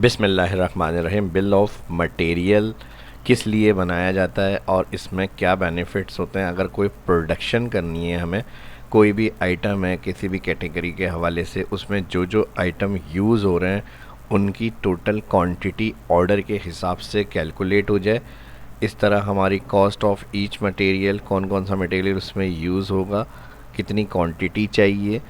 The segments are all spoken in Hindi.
बिस्मिल्लाहिर्रहमानिर्रहीम। बिल ऑफ मटेरियल किस लिए बनाया जाता है और इसमें क्या बेनिफिट्स होते हैं। अगर कोई प्रोडक्शन करनी है, हमें कोई भी आइटम है किसी भी कैटेगरी के हवाले से, उसमें जो जो आइटम यूज़ हो रहे हैं उनकी टोटल क्वांटिटी ऑर्डर के हिसाब से कैलकुलेट हो जाए। इस तरह हमारी कॉस्ट ऑफ ईच मटेरियल, कौन कौन सा मटेरियल उसमें यूज़ होगा, कितनी क्वांटिटी चाहिए,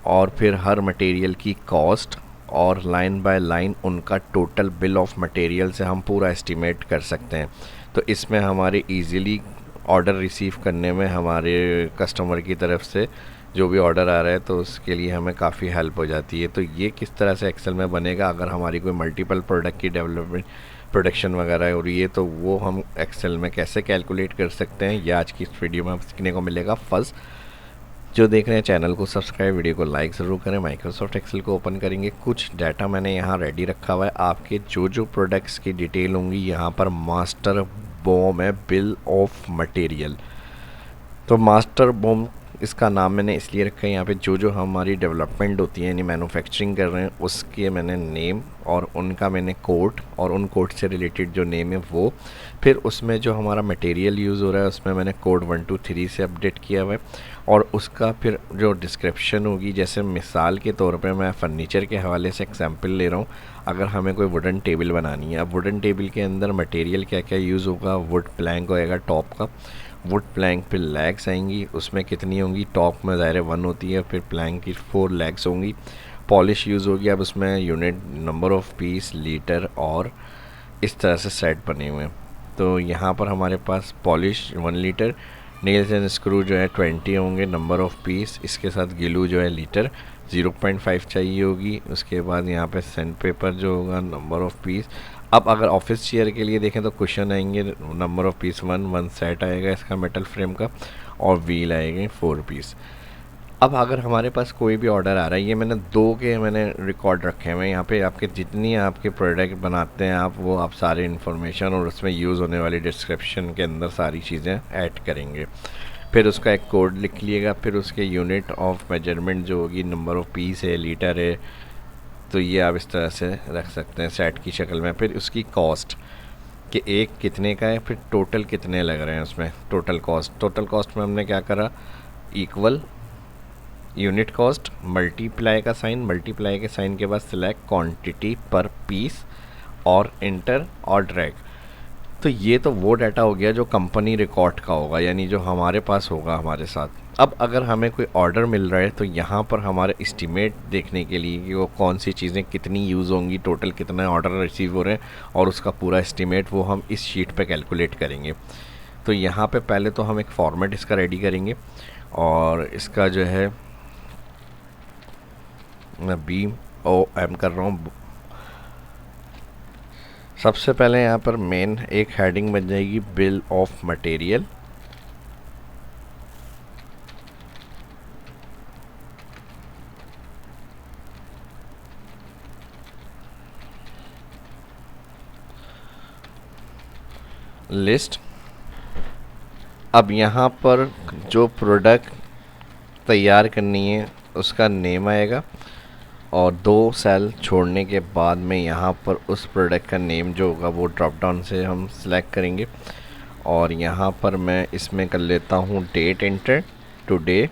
और फिर हर मटेरियल की कॉस्ट और लाइन बाय लाइन उनका टोटल बिल ऑफ मटेरियल से हम पूरा एस्टिमेट कर सकते हैं। तो इसमें हमारे इजीली ऑर्डर रिसीव करने में हमारे कस्टमर की तरफ से जो भी ऑर्डर आ रहा है तो उसके लिए हमें काफ़ी हेल्प हो जाती है। तो ये किस तरह से एक्सेल में बनेगा, अगर हमारी कोई मल्टीपल प्रोडक्ट की डेवलपमेंट प्रोडक्शन वगैरह हो रही है तो वो हम एक्सेल में कैसे कैलकुलेट कर सकते हैं, यह आज की इस वीडियो में हम सीखने को मिलेगा। फर्स्ट, जो देख रहे हैं चैनल को सब्सक्राइब, वीडियो को लाइक ज़रूर करें। माइक्रोसॉफ्ट एक्सेल को ओपन करेंगे, कुछ डाटा मैंने यहाँ रेडी रखा हुआ है। आपके जो जो प्रोडक्ट्स की डिटेल होंगी यहाँ पर मास्टर बॉम है, बिल ऑफ मटेरियल। तो मास्टर बॉम इसका नाम मैंने इसलिए रखा है, यहाँ पे जो जो हमारी डेवलपमेंट होती है यानी मैन्युफैक्चरिंग कर रहे हैं उसके मैंने नेम और उनका मैंने कोड और उन कोड से रिलेटेड जो नेम है वो, फिर उसमें जो हमारा मटेरियल यूज़ हो रहा है उसमें मैंने कोड 1 2 3 से अपडेट किया हुआ है। और उसका फिर जो डिस्क्रिप्शन होगी, जैसे मिसाल के तौर पे मैं फ़र्नीचर के हवाले से एग्जांपल ले रहा हूँ। अगर हमें कोई वुडन टेबल बनानी है, अब वुडन टेबल के अंदर मटेरियल क्या क्या यूज़ होगा, वुड प्लैंक होएगा टॉप का, वुड प्लैंक पे लेग्स आएंगी, उसमें कितनी होंगी, टॉप में ज़ाहिर 1 होती है, फिर प्लैंक की 4 लेग्स होंगी। पॉलिश यूज़ होगी, अब उसमें unit, number of piece, litre और इस तरह से सेट बने हुए हैं। तो यहाँ पर हमारे पास polish 1 litre, nails and screw जो है 20 होंगे, नंबर ऑफ़ पीस, इसके साथ गिलू जो है लीटर 0.5 चाहिए होगी। उसके बाद यहाँ पे सैंड पेपर जो होगा, नंबर ऑफ़ पीस। अब अगर ऑफिस चेयर के लिए देखें तो कुशन आएंगे, नंबर ऑफ़ पीस 1 सेट आएगा इसका मेटल फ्रेम का, और व्हील आएंगे 4 पीस। अब अगर हमारे पास कोई भी ऑर्डर आ रहा है, ये मैंने रिकॉर्ड रखे हुए हैं यहाँ पे। आपके जितनी आपके प्रोडक्ट बनाते हैं आप, वो आप सारे इन्फॉर्मेशन और उसमें यूज़ होने वाली डिस्क्रिप्शन के अंदर सारी चीज़ें ऐड करेंगे। फिर उसका एक कोड लिख लिएगा, फिर उसके यूनिट ऑफ मेजरमेंट जो होगी, नंबर ऑफ़ पीस है, लीटर है, तो ये आप इस तरह से रख सकते हैं सेट की शक्ल में। फिर उसकी कॉस्ट कि एक कितने का है, फिर टोटल कितने लग रहे हैं उसमें, टोटल कॉस्ट में हमने क्या करा, इक्वल यूनिट कॉस्ट, मल्टीप्लाई का साइन, मल्टीप्लाई के साइन के बाद सिलेक्ट क्वांटिटी पर पीस और इंटर और ड्रैग। तो ये तो वो डाटा हो गया जो कंपनी रिकॉर्ड का होगा, यानी जो हमारे पास होगा हमारे साथ। अब अगर हमें कोई ऑर्डर मिल रहा है तो यहाँ पर हमारे एस्टिमेट देखने के लिए कि वो कौन सी चीज़ें कितनी यूज़ होंगी, टोटल कितना ऑर्डर रिसीव हो रहे हैं और उसका पूरा एस्टिमेट वो हम इस शीट पे कैलकुलेट करेंगे। तो यहाँ पे पहले तो हम एक फॉर्मेट इसका रेडी करेंगे, और इसका जो है मैं BOM कर रहा हूँ। सबसे पहले यहाँ पर मेन एक हेडिंग बन जाएगी, बिल ऑफ मटेरियल। लिस्ट। अब यहाँ पर जो प्रोडक्ट तैयार करनी है उसका नेम आएगा, और 2 सेल छोड़ने के बाद में यहाँ पर उस प्रोडक्ट का नेम जो होगा वो ड्रॉप डाउन से हम सिलेक्ट करेंगे। और यहाँ पर मैं इसमें कर लेता हूँ date enter, today,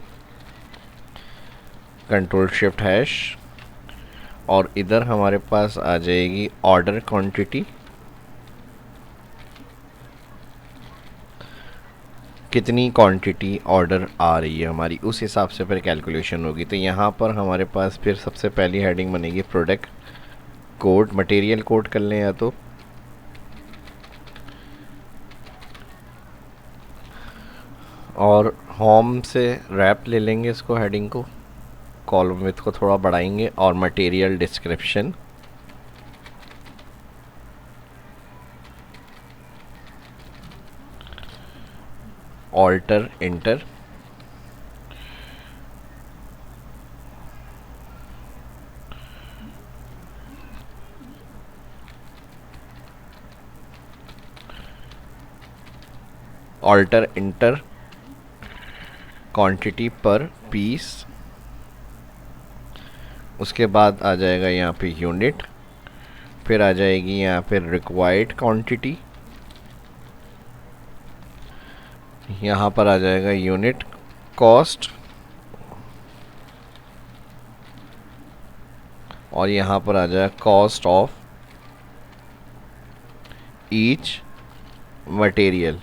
control shift hash, और इधर हमारे पास आ जाएगी ऑर्डर क्वांटिटी, कितनी क्वांटिटी ऑर्डर आ रही है हमारी, उस हिसाब से फिर कैलकुलेशन होगी। तो यहाँ पर हमारे पास फिर सबसे पहली हेडिंग बनेगी प्रोडक्ट कोड, मटेरियल कोड कर लें या तो, और होम से रैप ले लेंगे इसको, हेडिंग को, कॉलम विथ को थोड़ा बढ़ाएंगे, और material description, alter enter, alter enter quantity per piece. उसके बाद आ जाएगा यहाँ पे यूनिट, फिर आ जाएगी यहाँ पे रिक्वायर्ड क्वांटिटी, यहाँ पर आ जाएगा यूनिट कॉस्ट, और यहाँ पर आ जाएगा कॉस्ट ऑफ ईच मटेरियल।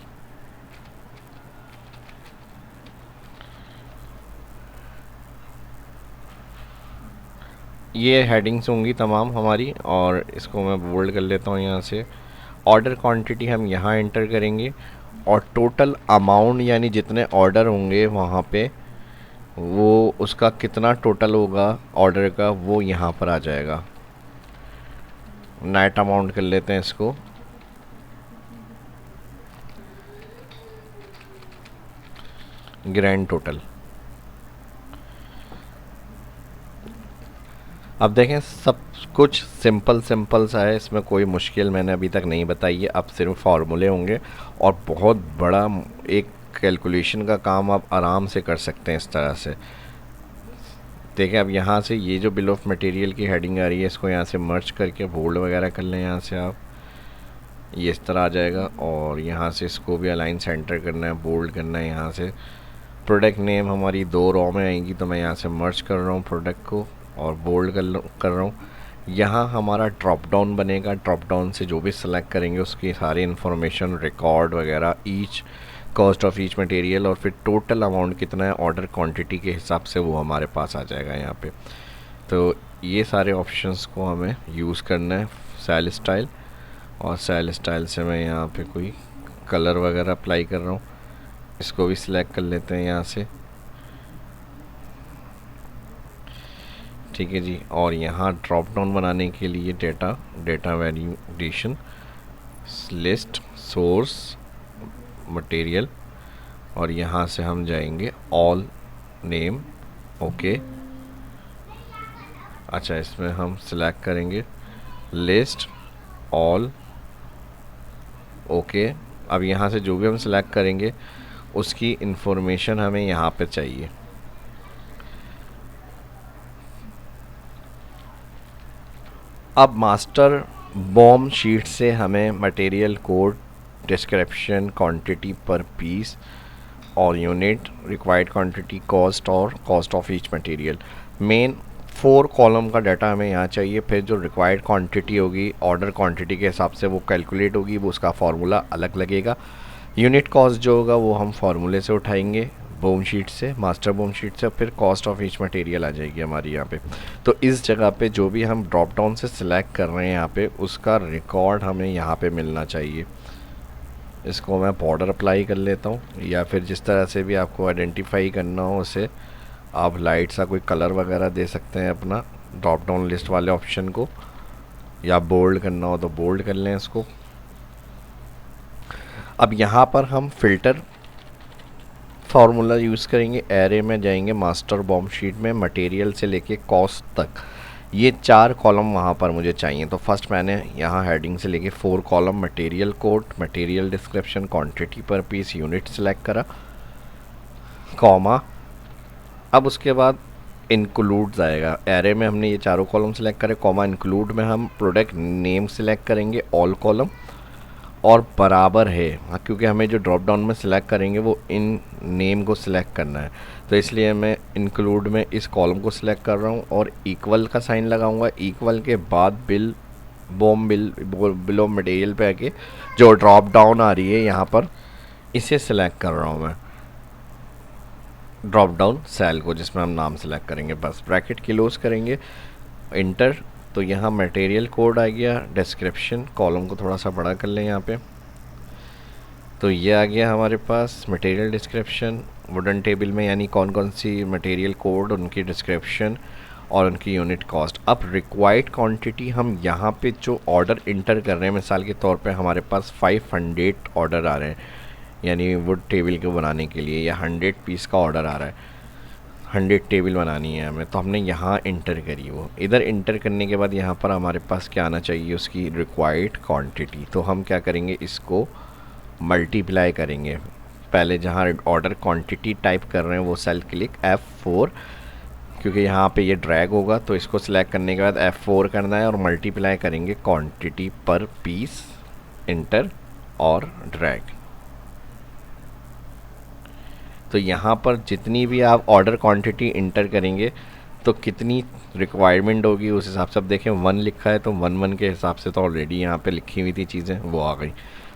ये हेडिंग्स होंगी तमाम हमारी, और इसको मैं बोल्ड कर लेता हूँ यहाँ से। ऑर्डर क्वांटिटी हम यहाँ एंटर करेंगे, और टोटल अमाउंट यानी जितने ऑर्डर होंगे वहाँ पे वो उसका कितना टोटल होगा ऑर्डर का, वो यहाँ पर आ जाएगा। नेट अमाउंट कर लेते हैं इसको, ग्रैंड टोटल। अब देखें सब कुछ सिंपल सिंपल सा है, इसमें कोई मुश्किल मैंने अभी तक नहीं बताई है। अब सिर्फ फार्मूले होंगे और बहुत बड़ा एक कैलकुलेशन का काम आप आराम से कर सकते हैं इस तरह से। देखें अब यहाँ से ये जो बिल ऑफ मटेरियल की हेडिंग आ रही है, इसको यहाँ से मर्ज करके बोल्ड वगैरह कर लें यहाँ से आप, ये इस तरह आ जाएगा। और यहाँ से इसको भी अलाइन सेंटर करना है, बोल्ड करना है। यहाँ से प्रोडक्ट नेम हमारी 2 रॉ में आएंगी, तो मैं यहाँ से मर्ज कर रहा हूँ प्रोडक्ट को और बोल्ड कर रहा हूँ। यहाँ हमारा ड्रॉप डाउन बनेगा, ड्रॉप डाउन से जो भी सिलेक्ट करेंगे उसकी सारी इन्फॉर्मेशन, रिकॉर्ड वगैरह, each cost of each material, और फिर टोटल अमाउंट कितना है ऑर्डर क्वांटिटी के हिसाब से वो हमारे पास आ जाएगा यहाँ पे। तो ये सारे ऑप्शंस को हमें यूज़ करना है सेल स्टाइल, और सेल स्टाइल से मैं यहाँ पे कोई कलर वगैरह अप्लाई कर रहा हूँ, इसको भी सिलेक्ट कर लेते हैं यहाँ से, ठीक है जी। और यहाँ ड्रॉप डाउन बनाने के लिए data value addition, list, source, material, और यहाँ से हम जाएंगे ऑल नेम, ओके। अच्छा, इसमें हम सिलेक्ट करेंगे लिस्ट ऑल, ओके। अब यहाँ से जो भी हम सिलेक्ट करेंगे उसकी इंफॉर्मेशन हमें यहाँ पे चाहिए। अब मास्टर बॉम शीट से हमें material code, description, quantity per piece और यूनिट, रिक्वायर्ड क्वांटिटी, कॉस्ट और cost of each material, main 4 column का डाटा हमें यहाँ चाहिए। फिर जो रिक्वायर्ड क्वांटिटी होगी ऑर्डर क्वांटिटी के हिसाब से वो कैलकुलेट होगी, वो उसका फार्मूला अलग लगेगा। यूनिट कॉस्ट जो होगा वो हम फार्मूले से उठाएंगे, बॉम शीट से, मास्टर बॉम शीट से। फिर कॉस्ट ऑफ ईच मटेरियल आ जाएगी हमारी यहाँ पे। तो इस जगह पे जो भी हम ड्रॉप डाउन से सिलेक्ट कर रहे हैं यहाँ पे, उसका रिकॉर्ड हमें यहाँ पे मिलना चाहिए। इसको मैं बॉर्डर अप्लाई कर लेता हूँ, या फिर जिस तरह से भी आपको आइडेंटिफाई करना हो उसे आप लाइट सा कोई कलर वगैरह दे सकते हैं अपना ड्रॉप डाउन लिस्ट वाले ऑप्शन को, या बोल्ड करना हो तो बोल्ड कर लें इसको। अब यहाँ पर हम फ़िल्टर फार्मूला यूज़ करेंगे, एरे में जाएंगे, मास्टर बॉम शीट में मटेरियल से लेके कॉस्ट तक, ये 4 कॉलम वहाँ पर मुझे चाहिए। तो फर्स्ट मैंने यहाँ हेडिंग से लेके 4 column material code, material description, quantity per piece, unit select करा, कॉमा। अब उसके बाद इंक्लूड आएगा, एरे में हमने ये चारों कॉलम सेलेक्ट करे, कॉमा, इंक्लूड में हम प्रोडक्ट नेम सेलेक्ट करेंगे ऑल कॉलम, और बराबर है, क्योंकि हमें जो ड्रॉप डाउन में सिलेक्ट करेंगे वो इन नेम को सिलेक्ट करना है, तो इसलिए मैं इंक्लूड में इस कॉलम को सिलेक्ट कर रहा हूँ और इक्वल का साइन लगाऊंगा। इक्वल के बाद बिल ऑफ मटेरियल पे आके जो ड्रॉप डाउन आ रही है यहाँ पर, इसे सिलेक्ट कर रहा हूँ मैं, ड्रॉप डाउन सेल को जिसमें हम नाम सेलेक्ट करेंगे, बस ब्रैकेट क्लोज करेंगे, इंटर। तो यहाँ मटेरियल कोड आ गया, डिस्क्रिप्शन, कॉलम को थोड़ा सा बड़ा कर लें यहाँ पे, तो ये आ गया हमारे पास मटेरियल डिस्क्रिप्शन वुडन टेबल में, यानी कौन कौन सी मटेरियल कोड, उनकी डिस्क्रिप्शन और उनकी यूनिट कॉस्ट। अब रिक्वायर्ड क्वांटिटी हम यहाँ पे जो ऑर्डर इंटर कर रहे हैं, मिसाल के तौर पे हमारे पास 500 ऑर्डर आ रहे हैं, यानी वुड टेबल को बनाने के लिए, या 100 पीस का ऑर्डर आ रहा है, 100 टेबल बनानी है हमें, तो हमने यहाँ इंटर करी। वो इधर इंटर करने के बाद यहाँ पर हमारे पास क्या आना चाहिए, उसकी रिक्वायर्ड क्वांटिटी। तो हम क्या करेंगे, इसको मल्टीप्लाई करेंगे, पहले जहाँ ऑर्डर क्वांटिटी टाइप कर रहे हैं वो सेल क्लिक F4, क्योंकि यहाँ पे ये ड्रैग होगा, तो इसको सिलेक्ट करने के बाद F4 करना है और मल्टीप्लाई करेंगे क्वांटिटी पर पीस, इंटर और ड्रैग। तो यहाँ पर जितनी भी आप ऑर्डर क्वांटिटी इंटर करेंगे तो कितनी रिक्वायरमेंट होगी उस हिसाब से। अब देखें 1 लिखा है तो 1 के हिसाब से तो ऑलरेडी यहाँ पे लिखी हुई थी चीज़ें, वो आ गई।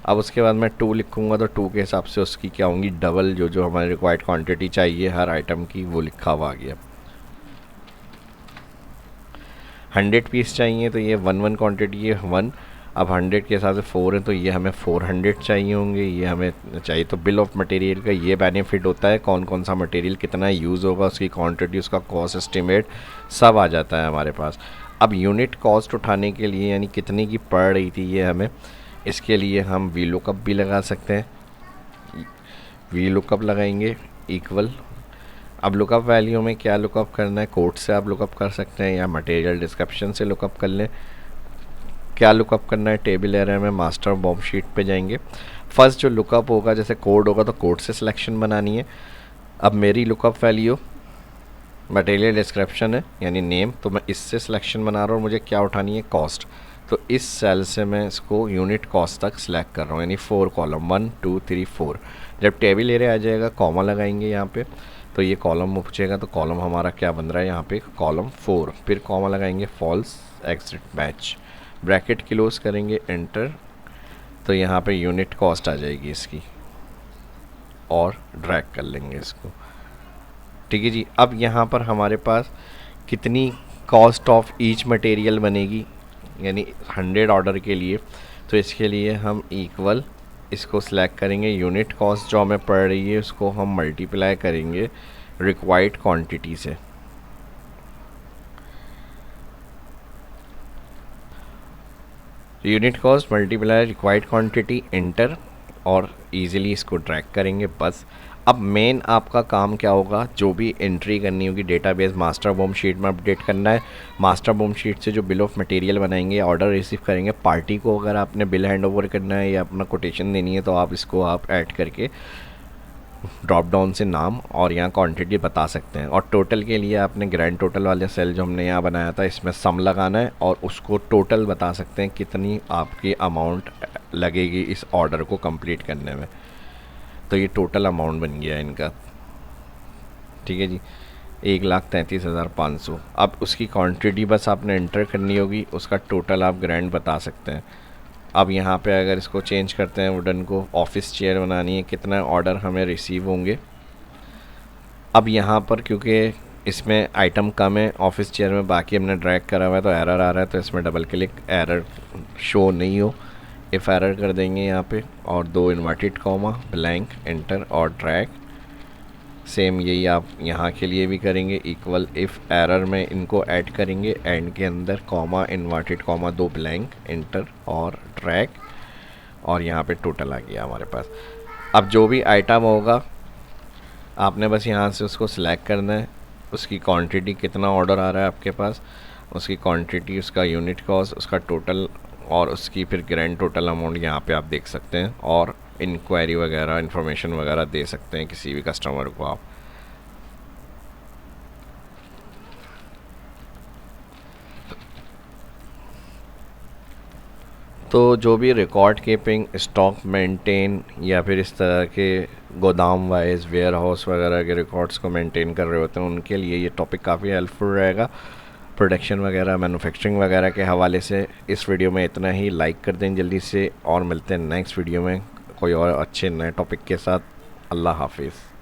अब उसके बाद मैं 2 लिखूँगा तो 2 के हिसाब से उसकी क्या होंगी, डबल जो जो हमारी रिक्वायर्ड क्वांटिटी चाहिए हर आइटम की वो लिखा हुआ आ गया। 100 पीस चाहिए तो ये 1 क्वांटिटी है 1। अब 100 के हिसाब से 4 है तो ये हमें 400 चाहिए होंगे, ये हमें चाहिए। तो बिल ऑफ मटेरियल का ये बेनिफिट होता है, कौन कौन सा मटेरियल कितना यूज़ होगा, उसकी क्वांटिटी, उसका कॉस्ट एस्टिमेट सब आ जाता है हमारे पास। अब यूनिट कॉस्ट उठाने के लिए यानी कितने की पड़ रही थी ये हमें, इसके लिए हम वी लुकअप भी लगा सकते हैं। वी लुकअप लगाएंगे इक्वल। अब लुकअप वैल्यू में क्या लुकअप करना है, कोड से आप लुकअप कर सकते हैं या मटेरियल डिस्क्रिप्शन से लुकअप कर लें। क्या लुकअप करना है, टेबल एरर में मास्टर बॉम्ब शीट पे जाएंगे। फर्स्ट जो लुकअप होगा, जैसे कोड होगा तो कोड से सिलेक्शन बनानी है। अब मेरी लुकअप वैल्यू मटेरियल डिस्क्रिप्शन है यानी नेम, तो मैं इससे सिलेक्शन बना रहा हूँ और मुझे क्या उठानी है, कॉस्ट। तो इस सेल से मैं इसको यूनिट कॉस्ट तक सिलेक्ट कर रहा हूँ यानी 4 कॉलम 1 2 3 4। जब टेबल एरिया आ जाएगा कॉमा लगाएंगे यहाँ पे, तो ये कॉलम पूछेगा तो कॉलम हमारा क्या बन रहा है यहाँ पे, कॉलम 4। फिर कॉमा लगाएंगे false exact match, bracket close करेंगे, एंटर। तो यहाँ पे यूनिट कॉस्ट आ जाएगी इसकी और ड्रैग कर लेंगे इसको। ठीक है जी। अब यहाँ पर हमारे पास कितनी कॉस्ट ऑफ ईच मटेरियल बनेगी यानी 100 ऑर्डर के लिए, तो इसके लिए हम इक्वल इसको सिलेक्ट करेंगे, यूनिट कॉस्ट जो हमें पड़ रही है उसको हम मल्टीप्लाई करेंगे रिक्वायर्ड क्वांटिटी से। Unit cost multiply required quantity, inter और इजीली इसको ड्रैग करेंगे बस। अब मेन आपका काम क्या होगा, जो भी एंट्री करनी होगी डेटाबेस मास्टर बॉम्ब शीट में अपडेट करना है। मास्टर बॉम्ब शीट से जो बिल ऑफ मटेरियल बनाएंगे, ऑर्डर रिसीव करेंगे, पार्टी को अगर आपने बिल हैंड ओवर करना है या अपना कोटेशन देनी है तो आप इसको आप ऐड करके ड्रॉप डाउन से नाम और यहाँ क्वांटिटी बता सकते हैं। और टोटल के लिए आपने ग्रैंड टोटल वाले सेल जो हमने यहाँ बनाया था इसमें सम लगाना है और उसको टोटल बता सकते हैं कितनी आपकी अमाउंट लगेगी इस ऑर्डर को कंप्लीट करने में। तो ये टोटल अमाउंट बन गया इनका। ठीक है जी, 1,33,500। अब उसकी क्वांटिटी बस आपने एंटर करनी होगी, उसका टोटल आप ग्रैंड बता सकते हैं। अब यहाँ पे अगर इसको चेंज करते हैं, वुडन को ऑफिस चेयर बनानी है, कितना ऑर्डर हमें रिसीव होंगे। अब यहाँ पर क्योंकि इसमें आइटम कम है ऑफिस चेयर में, बाकी हमने ड्रैग करा हुआ है तो एरर आ रहा है, तो इसमें डबल क्लिक एरर शो नहीं हो, इफ़ एरर कर देंगे यहाँ पे और 2 इन्वर्टेड कॉमा ब्लैंक, एंटर और ड्रैग। सेम यही आप यहाँ के लिए भी करेंगे, इक्वल इफ़ एरर में इनको ऐड करेंगे, एंड के अंदर comma inverted comma 2 blank, enter और ड्रैग और यहाँ पे टोटल आ गया हमारे पास। अब जो भी आइटम होगा आपने बस यहाँ से उसको सिलेक्ट करना है, उसकी क्वांटिटी कितना ऑर्डर आ रहा है आपके पास, उसकी क्वांटिटी, उसका यूनिट कॉस्ट, उसका टोटल और उसकी फिर ग्रैंड टोटल अमाउंट यहाँ पे आप देख सकते हैं और इंक्वायरी वगैरह इन्फॉर्मेशन वगैरह दे सकते हैं किसी भी कस्टमर को आप। तो जो भी रिकॉर्ड कीपिंग, स्टॉक मेंटेन या फिर इस तरह के गोदाम वाइज वेयर हाउस वगैरह के रिकॉर्ड्स को मेंटेन कर रहे होते हैं उनके लिए ये टॉपिक काफ़ी हेल्पफुल रहेगा। प्रोडक्शन वगैरह, मैन्युफैक्चरिंग वगैरह के हवाले से इस वीडियो में इतना ही। लाइक कर दें जल्दी से और मिलते हैं नेक्स्ट वीडियो में कोई और अच्छे नए टॉपिक के साथ। अल्लाह हाफिज़।